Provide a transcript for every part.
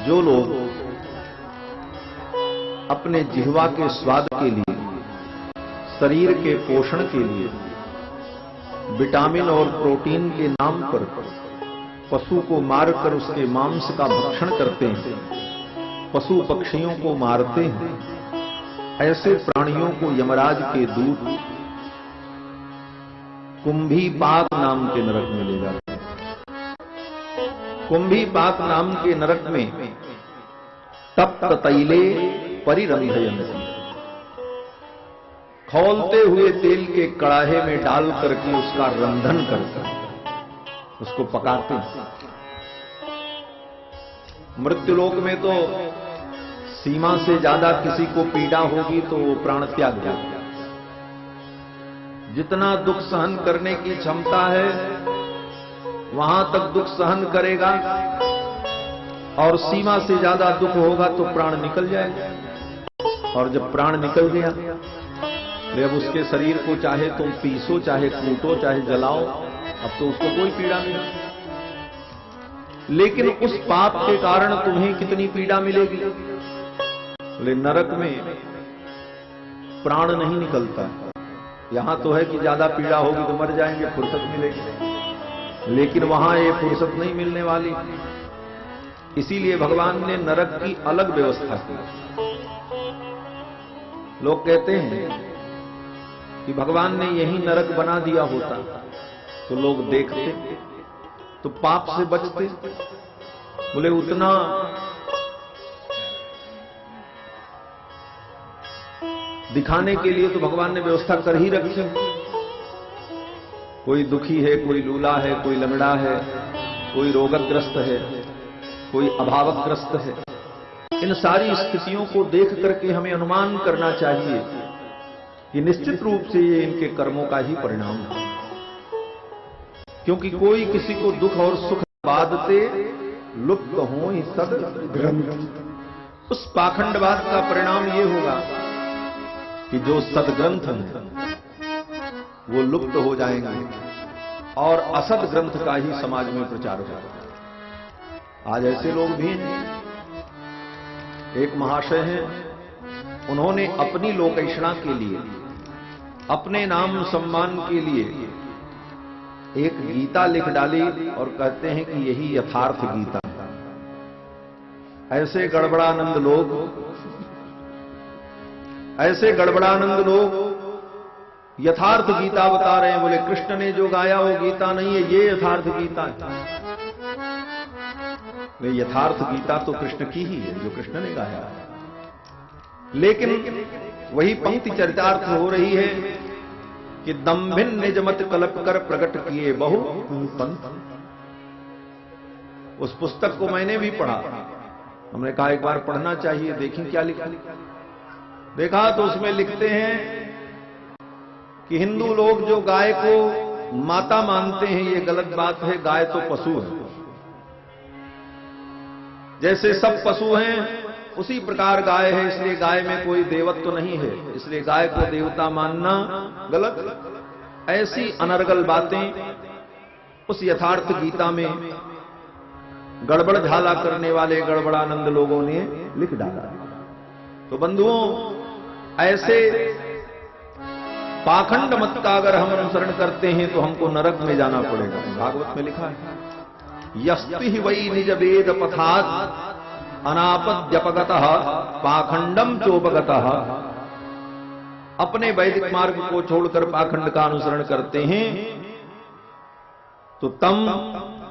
जो लोग अपने जिह्वा के स्वाद के लिए, शरीर के पोषण के लिए, विटामिन और प्रोटीन के नाम पर पशु को मारकर उसके मांस का भक्षण करते हैं, पशु पक्षियों को मारते हैं, ऐसे प्राणियों को यमराज के दूत कुंभीपाक नाम के नरक में ले जाते हैं। कुंभीपाक नाम के नरक में तप्त तैले परिरंधयन्ति, खौलते हुए तेल के कड़ाहे में डाल करके उसका रंधन करते हैं, उसको पकाते हैं। मृत्युलोक में तो सीमा से ज्यादा किसी को पीड़ा होगी तो वो प्राण त्याग जाएगा। जितना दुख सहन करने की क्षमता है वहां तक दुख सहन करेगा, और सीमा से ज्यादा दुख होगा तो प्राण निकल जाएगा। और जब प्राण निकल गया, अब उसके शरीर को चाहे तुम पीसो, चाहे कूटो, चाहे जलाओ, अब तो उसको कोई पीड़ा नहीं। लेकिन उस पाप के कारण तुम्हें कितनी पीड़ा मिलेगी। बोले नरक में प्राण नहीं निकलता। यहां तो है कि ज्यादा पीड़ा होगी तो मर जाएंगे, फुर्सत मिलेगी, लेकिन वहां ये फुर्सत नहीं मिलने वाली। इसीलिए भगवान ने नरक की अलग व्यवस्था की। लोग कहते हैं कि भगवान ने यही नरक बना दिया होता तो लोग देखते तो पाप से बचते। बोले उतना दिखाने के लिए तो भगवान ने व्यवस्था कर ही रखी। कोई दुखी है, कोई लूला है, कोई लंगड़ा है, कोई रोगग्रस्त है, कोई अभावग्रस्त है। इन सारी स्थितियों को देख करके हमें अनुमान करना चाहिए कि निश्चित रूप से ये इनके कर्मों का ही परिणाम है। क्योंकि कोई किसी को दुख और सुख बाधते लुप्त हो ही सद ग्रंथ। उस पाखंडवाद का परिणाम ये होगा कि जो सदग्रंथ हैं वो लुप्त हो जाएंगे और असद ग्रंथ का ही समाज में प्रचार होगा। आज ऐसे लोग भी हैं। एक महाशय हैं, उन्होंने अपनी लोकैषणा के लिए, अपने नाम सम्मान के लिए एक गीता लिख डाली और कहते हैं कि यही यथार्थ गीता। ऐसे गड़बड़ानंद लोग, ऐसे गड़बड़ानंद लोग यथार्थ गीता बता रहे हैं। बोले कृष्ण ने जो गाया वो गीता नहीं है, ये यथार्थ गीता है। यथार्थ गीता तो कृष्ण की ही है, जो कृष्ण ने गाया है। लेकिन वही पंक्ति चरितार्थ हो रही है कि दंभिन निजमत कलप कर प्रकट किए बहु पंथ। उस पुस्तक को मैंने भी पढ़ा। हमने कहा एक बार पढ़ना चाहिए, देखें क्या लिखा। देखा तो उसमें लिखते हैं कि हिंदू लोग जो गाय को माता मानते हैं ये गलत बात है। गाय तो पशु है। जैसे सब पशु हैं उसी प्रकार गाय है, इसलिए गाय में कोई देवत्व तो नहीं है, इसलिए गाय को देवता मानना गलत। ऐसी अनर्गल बातें उस यथार्थ गीता में गड़बड़ झाला करने वाले गड़बड़ानंद लोगों ने लिख डाला। तो बंधुओं, ऐसे पाखंड मत का अगर हम अनुसरण करते हैं तो हमको नरक में जाना पड़ेगा। भागवत में लिखा है यस्ति वै निज वेद पथात अनापद्यपगतः पाखंडम चोपगतः। अपने वैदिक मार्ग को छोड़कर पाखंड का अनुसरण करते हैं तो तम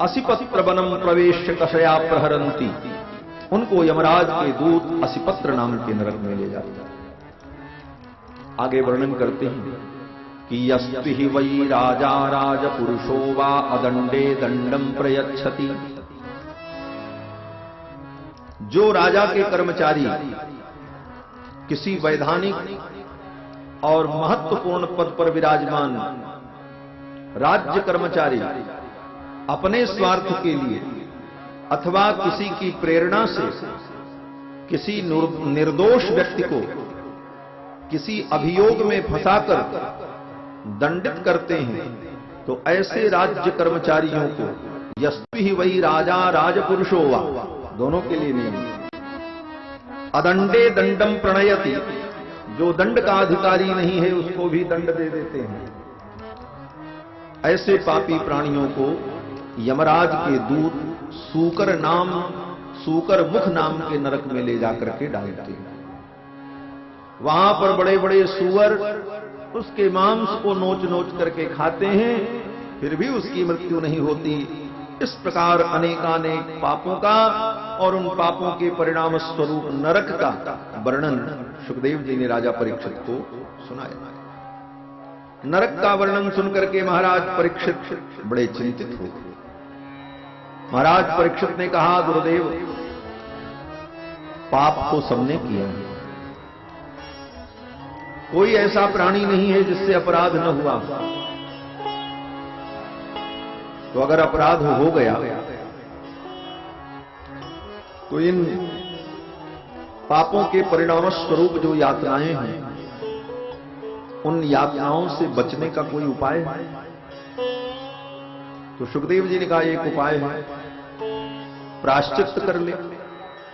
असिपत्र वनम प्रवेश कषया प्रहरंती। उनको यमराज के दूत असिपत्र नाम के नरक में ले जाते हैं। आगे वर्णन करते हैं कि यस्ति हि वै राजा राजपुरुषो वा अदंडे दंडम प्रयच्छति। जो राजा के कर्मचारी किसी वैधानिक और महत्वपूर्ण पद पर विराजमान राज्य कर्मचारी अपने स्वार्थ के लिए अथवा किसी की प्रेरणा से किसी निर्दोष व्यक्ति को किसी अभियोग में फंसाकर दंडित करते हैं तो ऐसे राज्य कर्मचारियों को यस्ति हि वै राजा राजपुरुषो वा, दोनों के लिए नियम। अदंडे दंडम प्रणयति, जो दंड का अधिकारी नहीं है उसको भी दंड दे देते हैं। ऐसे पापी प्राणियों को यमराज के दूत सूकर मुख नाम के नरक में ले जाकर के डालते हैं। वहां पर बड़े बड़े सूअर उसके मांस को नोच नोच करके खाते हैं, फिर भी उसकी मृत्यु नहीं होती। इस प्रकार अनेकानेक पापों का और उन पापों के परिणाम स्वरूप नरक का वर्णन सुखदेव जी ने राजा परीक्षित को सुनाया। नरक का वर्णन सुनकर के महाराज परीक्षित बड़े चिंतित हो गए। महाराज परीक्षित ने कहा, गुरुदेव, पाप तो सबने किया है, कोई ऐसा प्राणी नहीं है जिससे अपराध न हुआ। तो अगर अपराध हो गया तो इन पापों के परिणाम स्वरूप जो यातनाएं हैं, उन यातनाओं से बचने का कोई उपाय है? तो सुखदेव जी ने कहा, एक उपाय है, प्रायश्चित कर ले।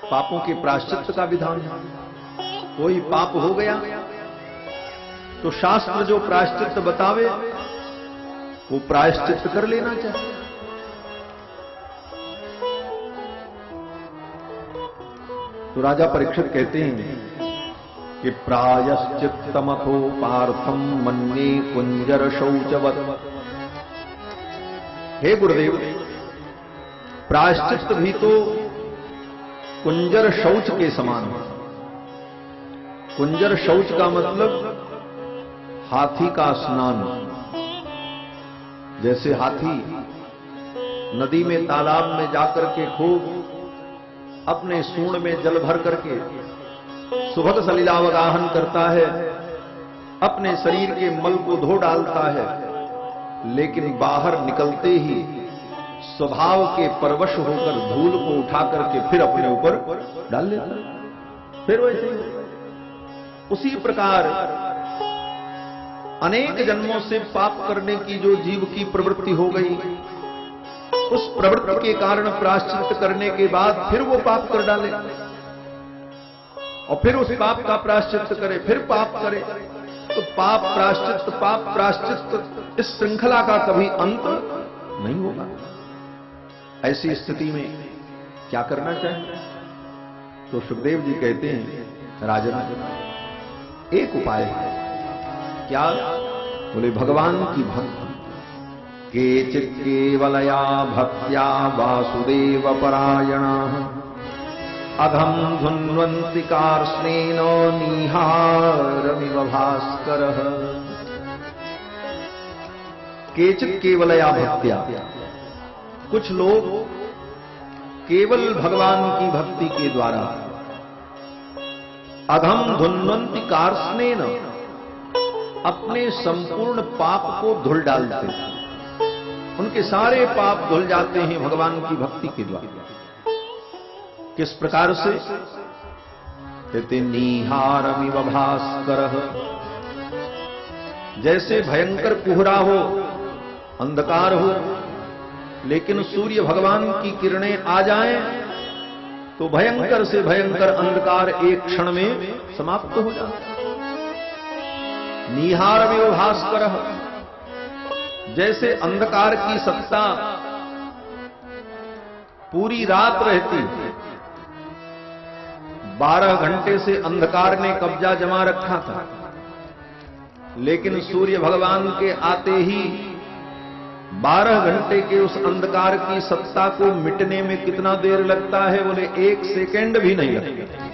पापों के प्रायश्चित का विधान है। कोई पाप हो गया तो शास्त्र जो प्रायश्चित बतावे वो प्रायश्चित कर लेना चाहिए। तो राजा परीक्षित कहते हैं कि प्रायश्चित्तमथो पार्थम मन्ये कुंजर शौचवत। हे गुरुदेव, प्रायश्चित भी तो कुंजर शौच के समान है। कुंजर शौच का मतलब हाथी का स्नान। जैसे हाथी नदी में तालाब में जाकर के खूब अपने सूंड में जल भर करके सुभग सलिलावगाहन करता है, अपने शरीर के मल को धो डालता है, लेकिन बाहर निकलते ही स्वभाव के परवश होकर धूल को उठा करके फिर अपने ऊपर डाल लेता है। फिर वैसे उसी प्रकार अनेक जन्मों से पाप करने की जो जीव की प्रवृत्ति हो गई, उस प्रवृत्ति के कारण प्रायश्चित करने के बाद फिर वो पाप कर डाले और फिर उस पाप का प्रायश्चित करे, फिर पाप करे। तो पाप प्रायश्चित इस श्रृंखला का कभी अंत नहीं होगा। ऐसी स्थिति में क्या करना चाहिए? तो सुखदेव जी कहते हैं, राजन, एक उपाय है। क्या? बोले, भगवान की भक्ति। केचित् केवलया भक्त्या वासुदेव परायणाः अधम धुन्वन्ति कार्ष्णेन निहारमिव भास्करः। केचित् केवलया भक्त्या, कुछ लोग केवल भगवान की भक्ति के द्वारा अधम धुन्वन्ति कार्ष्णेन, अपने संपूर्ण पाप को धुल डालते हैं। उनके सारे पाप धुल जाते हैं भगवान की भक्ति के द्वारा। किस प्रकार से? कहते, निहारमिव भास्करः। जैसे भयंकर कुहरा हो, अंधकार हो, लेकिन सूर्य भगवान की किरणें आ जाएं तो भयंकर से भयंकर अंधकार एक क्षण में समाप्त हो जाता है। निहारमिव भास्करः, जैसे अंधकार की सत्ता पूरी रात रहती, 12 घंटे से अंधकार ने कब्जा जमा रखा था, लेकिन सूर्य भगवान के आते ही 12 घंटे के उस अंधकार की सत्ता को मिटने में कितना देर लगता है? बोले, 1 सेकंड भी नहीं लगता।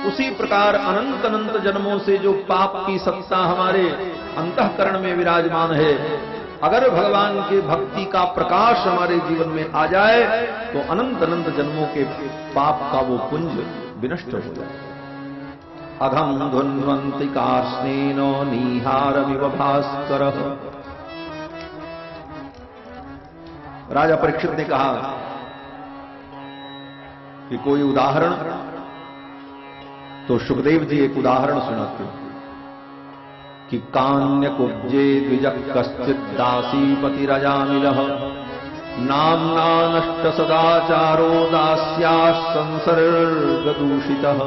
उसी प्रकार अनंत अनंत जन्मों से जो पाप की सत्ता हमारे अंतःकरण में विराजमान है, अगर भगवान के भक्ति का प्रकाश हमारे जीवन में आ जाए तो अनंत अनंत जन्मों के पाप का वो पुंज विनष्ट हो जाए। अघम ध्वन्वन्ति कार्ष्णेन निहारमिव भास्करः। राजा परीक्षित ने कहा कि कोई उदाहरण? तो सुखदेव जी एक उदाहरण सुनाते हैं कि कान्य कुब्जे द्विज कश्चित् दासीपतिरजामिलः नाम्ना नष्ट सदाचारो दास्या संसर्ग दूषितः।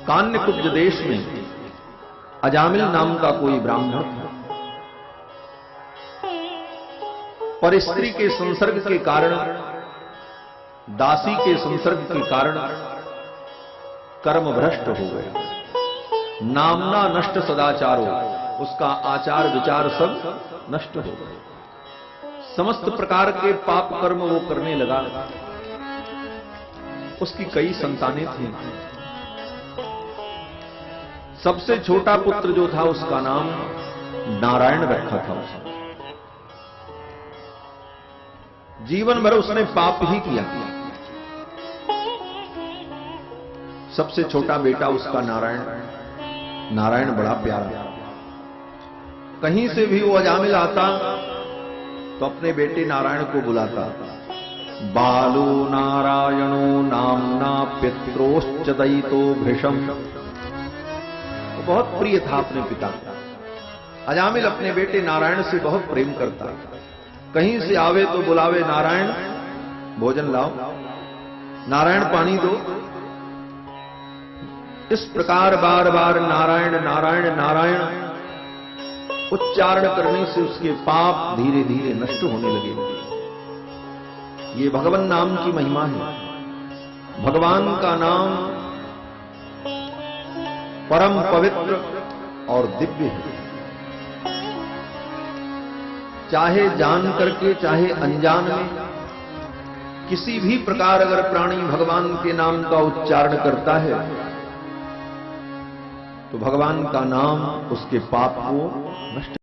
कान्यकुब्ज देश में अजामिल नाम का कोई ब्राह्मण था, पर स्त्री के संसर्ग के कारण, दासी के संसर्ग के कारण कर्म भ्रष्ट हो गया। नामना नष्ट सदाचारो, उसका आचार विचार सब नष्ट हो गए। समस्त प्रकार के पाप कर्म वो करने लगा। उसकी कई संतानें थीं। सबसे छोटा पुत्र जो था उसका नाम नारायण रखा था उसने। जीवन भर उसने पाप ही किया। सबसे छोटा बेटा उसका नारायण, नारायण बड़ा प्यारा। कहीं से भी वो अजामिल आता तो अपने बेटे नारायण को बुलाता। बालो नारायणो नामना पित्रोश्च दयितो भृशम। तो बहुत प्रिय था अपने पिता का। अजामिल अपने बेटे नारायण से बहुत प्रेम करता। कहीं से आवे तो बुलावे, नारायण भोजन लाओ, नारायण पानी दो। इस प्रकार बार बार नारायण नारायण नारायण उच्चारण करने से उसके पाप धीरे धीरे नष्ट होने लगे। ये भगवान नाम की महिमा है। भगवान का नाम परम पवित्र और दिव्य है। चाहे जान करके चाहे अनजान में, किसी भी प्रकार अगर प्राणी भगवान के नाम का उच्चारण करता है तो भगवान का नाम उसके पाप को नष्ट